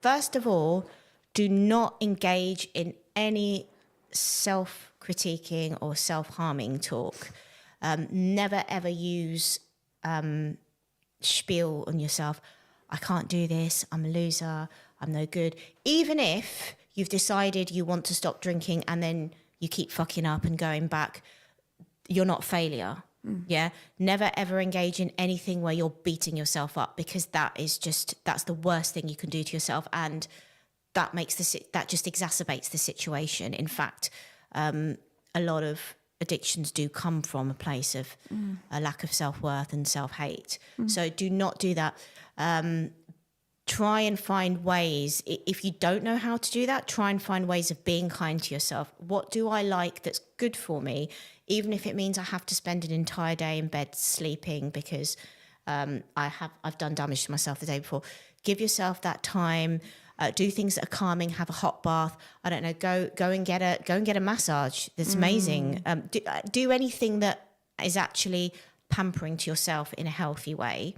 first of all, do not engage in any self-critiquing or self-harming talk. Never ever use spiel on yourself. I can't do this. I'm a loser. I'm no good. Even if you've decided you want to stop drinking and then you keep fucking up and going back, you're not a failure. Yeah. Never ever engage in anything where you're beating yourself up, because that's the worst thing you can do to yourself. And that just exacerbates the situation. In fact, a lot of addictions do come from a place of a lack of self-worth and self-hate. So do not do that. Try and find ways. If you don't know how to do that, try and find ways of being kind to yourself. What do I like that's good for me? Even if it means I have to spend an entire day in bed sleeping because I've done damage to myself the day before. Give yourself that time. Do things that are calming. Have a hot bath. I don't know. Go and get a massage. That's amazing. Do anything that is actually pampering to yourself in a healthy way.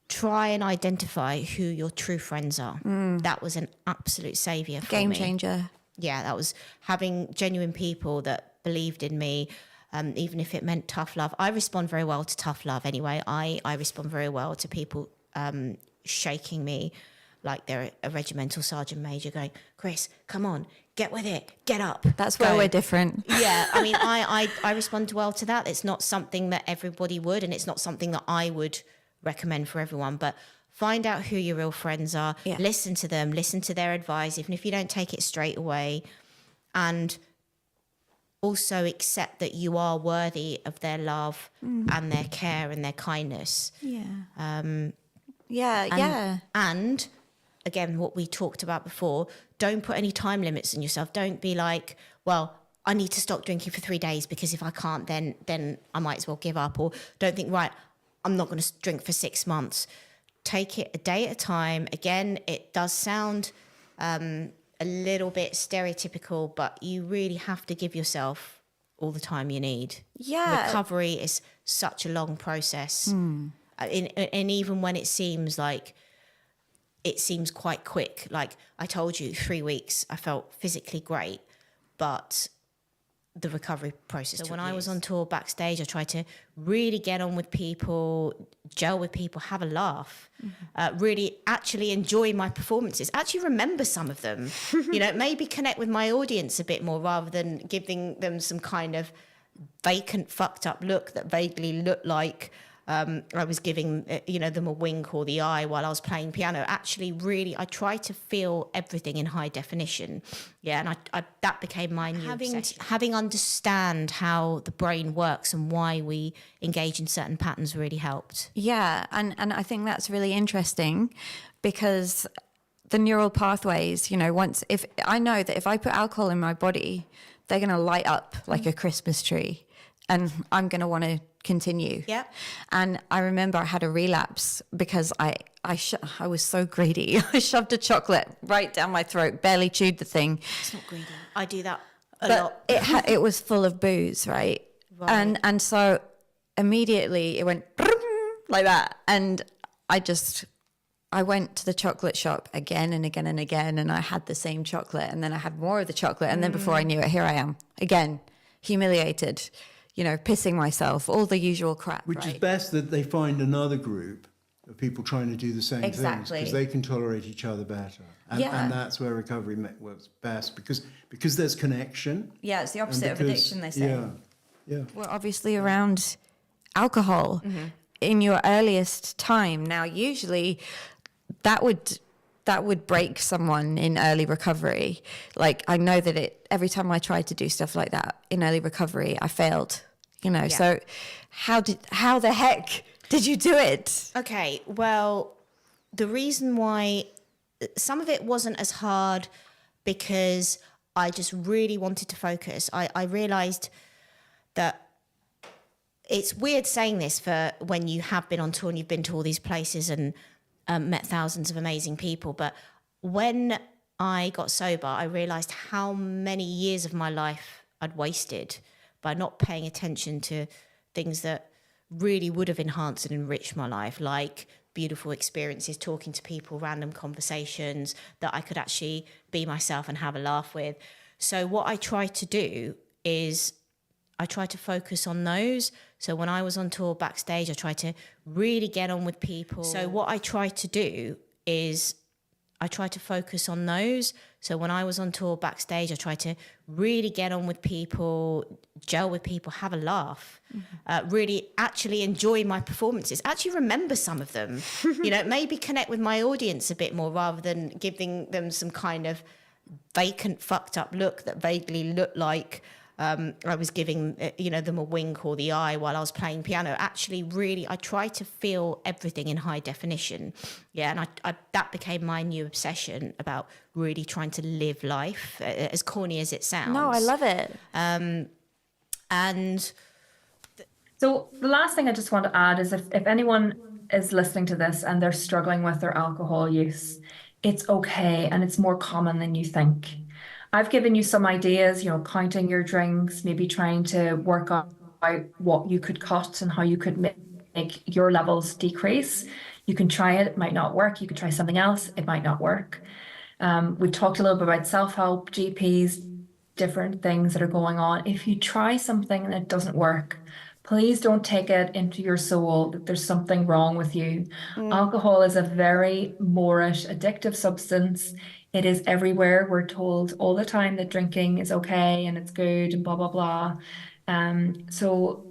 Try and identify who your true friends are. That was an absolute saviour for me. Game changer. Yeah, that was having genuine people that believed in me, even if it meant tough love. I respond very well to tough love anyway. I respond very well to people shaking me like they're a regimental sergeant major going, Chris, come on, get with it, get up. That's where we're different. Yeah, I mean, I respond well to that. It's not something that everybody would, and it's not something that I would recommend for everyone, but find out who your real friends are. Listen to them, listen to their advice, even if you don't take it straight away, and also accept that you are worthy of their love and their care and their kindness. And again, what we talked about before, don't put any time limits on yourself. Don't be like, well, I need to stop drinking for 3 days because if I can't, then I might as well give up. Or don't think, right, I'm not going to drink for 6 months. Take it a day at a time. Again, it does sound a little bit stereotypical, but you really have to give yourself all the time you need. Yeah. Recovery is such a long process. And even when it seems quite quick. Like I told you, 3 weeks, I felt physically great, but the recovery process. So when I was on tour backstage, I tried to really get on with people, gel with people, have a laugh, really actually enjoy my performances, actually remember some of them, maybe connect with my audience a bit more rather than giving them some kind of vacant, fucked up look that vaguely looked like I was giving, them a wink or the eye while I was playing piano. Actually, really, I tried to feel everything in high definition. Yeah, and I that became my new obsession. Having understand how the brain works and why we engage in certain patterns really helped. Yeah, and I think that's really interesting because the neural pathways, if I know that if I put alcohol in my body, they're going to light up like a Christmas tree and I'm going to want to continue. Yeah. And I remember I had a relapse because I was so greedy. I shoved a chocolate right down my throat, barely chewed the thing. It's not greedy. I do that a lot. It was full of booze, right? And so immediately it went like that. And I went to the chocolate shop again and again and again, and I had the same chocolate, and then I had more of the chocolate, and then before I knew it, here I am again, humiliated, pissing myself, all the usual crap. Which is best that they find another group of people trying to do the same things, because they can tolerate each other better. And that's where recovery works best, because there's connection. Yeah, it's the opposite of addiction, they say. Yeah. Well, obviously around alcohol in your earliest time. Now, usually that would break someone in early recovery. Like, I know that every time I tried to do stuff like that in early recovery, I failed, So how the heck did you do it? Okay, well, the reason why some of it wasn't as hard because I just really wanted to focus. I realized that it's weird saying this for when you have been on tour and you've been to all these places and met thousands of amazing people. But when I got sober, I realized how many years of my life I'd wasted by not paying attention to things that really would have enhanced and enriched my life, like beautiful experiences, talking to people, random conversations that I could actually be myself and have a laugh with. So what I try to do is I try to focus on those. So when I was on tour backstage, I tried to really get on with people. So what I try to do is I try to focus on those. So when I was on tour backstage, I tried to really get on with people, gel with people, have a laugh, really actually enjoy my performances, actually remember some of them, maybe connect with my audience a bit more rather than giving them some kind of vacant, fucked up look that vaguely looked like I was giving, them a wink or the eye while I was playing piano. Actually, really, I try to feel everything in high definition. Yeah, and I that became my new obsession about really trying to live life, as corny as it sounds. No, I love it. So the last thing I just want to add is if anyone is listening to this and they're struggling with their alcohol use, it's okay, and it's more common than you think. I've given you some ideas, counting your drinks, maybe trying to work out what you could cut and how you could make your levels decrease. You can try it. It might not work. You could try something else. It might not work. We talked a little bit about self-help, GPs, different things that are going on. If you try something and it doesn't work, please don't take it into your soul that there's something wrong with you. Alcohol is a very Moorish, addictive substance. It is everywhere. We're told all the time that drinking is okay and it's good and blah, blah, blah. So,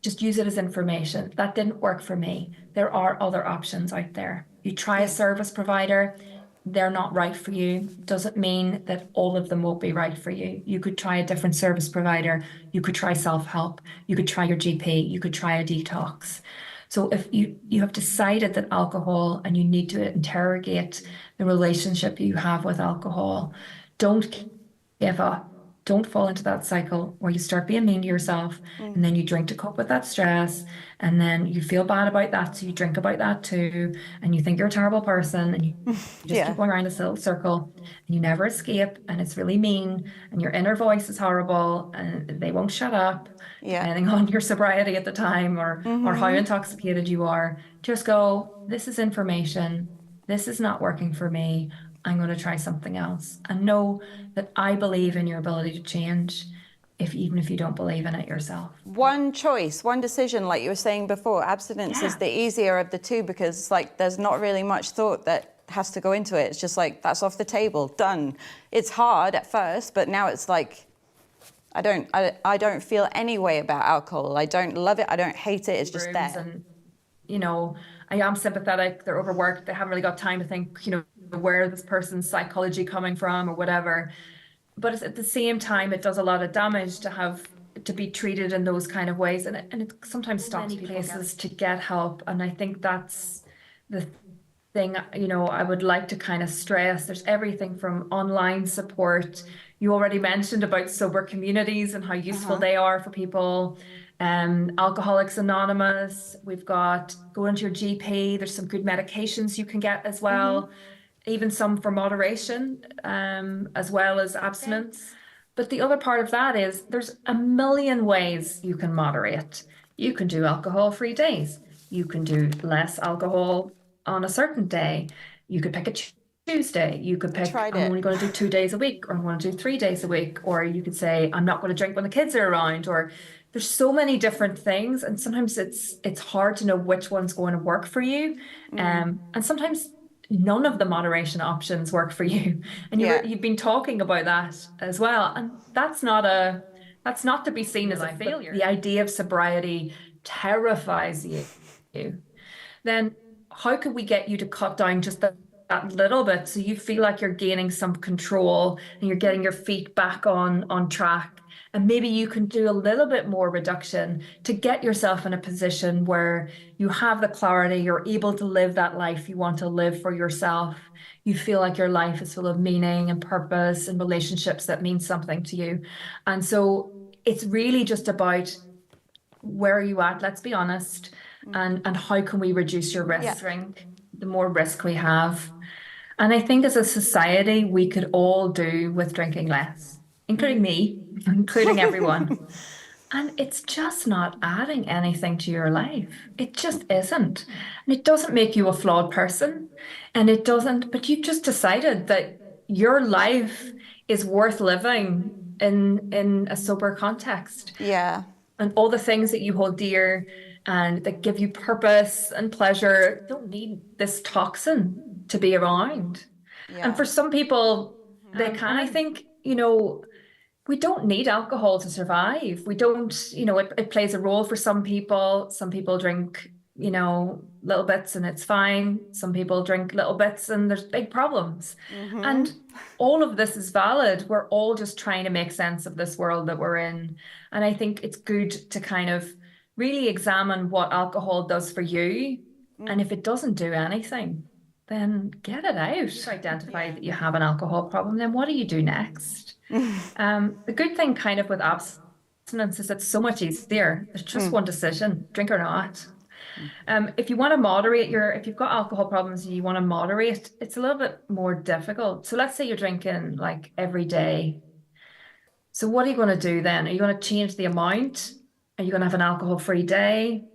just use it as information. That didn't work for me. There are other options out there. You try a service provider, they're not right for you. Doesn't mean that all of them won't be right for you. You could try a different service provider. You could try self-help. You could try your GP. You could try a detox. So if you have decided that alcohol, and you need to interrogate the relationship you have with alcohol, don't give up. Don't fall into that cycle where you start being mean to yourself and then you drink to cope with that stress, and then you feel bad about that, so you drink about that too, and you think you're a terrible person, and you just keep going around this little circle and you never escape, and it's really mean, and your inner voice is horrible and they won't shut up, depending on your sobriety at the time or how intoxicated you are. Just go, this is information, this is not working for me, I'm going to try something else, and know that I believe in your ability to change, even if you don't believe in it yourself. One choice, one decision, like you were saying before, abstinence is the easier of the two, because there's not really much thought that has to go into it. It's just that's off the table, done. It's hard at first, but now it's I don't feel any way about alcohol. I don't love it. I don't hate it. It's just there. And, I am sympathetic. They're overworked. They haven't really got time to think, where this person's psychology coming from or whatever. But at the same time, it does a lot of damage to be treated in those kind of ways. And it sometimes stops places to get help. And I think that's the thing, I would like to kind of stress. There's everything from online support. You already mentioned about sober communities and how useful they are for people. Alcoholics Anonymous. We've got going to your GP. There's some good medications you can get as well. Even some for moderation, as well as abstinence. But the other part of that is there's a million ways you can moderate. You can do alcohol-free days. You can do less alcohol on a certain day. You could pick a Tuesday. You could pick, I'm only going to do 2 days a week, or I'm going to do 3 days a week. Or you could say, I'm not going to drink when the kids are around. Or there's so many different things. And sometimes it's hard to know which one's going to work for you. And sometimes none of the moderation options work for you. And you've been talking about that as well. And that's not to be seen as a failure. The idea of sobriety terrifies you. Then how could we get you to cut down just that little bit so you feel like you're gaining some control and you're getting your feet back on track? And maybe you can do a little bit more reduction to get yourself in a position where you have the clarity, you're able to live that life you want to live for yourself. You feel like your life is full of meaning and purpose and relationships that mean something to you. And so it's really just about where are you at, let's be honest, and how can we reduce your risk? The more risk we have. And I think as a society, we could all do with drinking less, including me, including everyone. And it's just not adding anything to your life. It just isn't. And it doesn't make you a flawed person. And it doesn't, but you've just decided that your life is worth living in a sober context. Yeah. And all the things that you hold dear and that give you purpose and pleasure don't need this toxin to be around. And for some people, they can, I think, we don't need alcohol to survive. We don't, it plays a role for some people. Some people drink, little bits and it's fine. Some people drink little bits and there's big problems. And all of this is valid. We're all just trying to make sense of this world that we're in. And I think it's good to kind of really examine what alcohol does for you. And if it doesn't do anything, then get it out. Identify that you have an alcohol problem, then what do you do next? The good thing kind of with abstinence is it's so much easier. There's just one decision, drink or not. If you want to moderate if you've got alcohol problems and you want to moderate, it's a little bit more difficult. So let's say you're drinking like every day. So what are you going to do then? Are you going to change the amount? Are you going to have an alcohol-free day?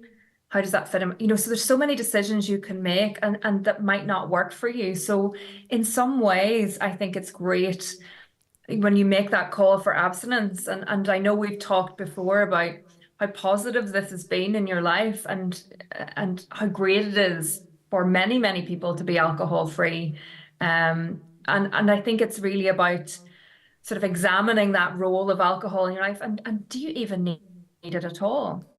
How does that fit in? So there's so many decisions you can make and that might not work for you. So in some ways, I think it's great when you make that call for abstinence. And I know we've talked before about how positive this has been in your life and how great it is for many, many people to be alcohol free. And I think it's really about sort of examining that role of alcohol in your life and do you even need it at all?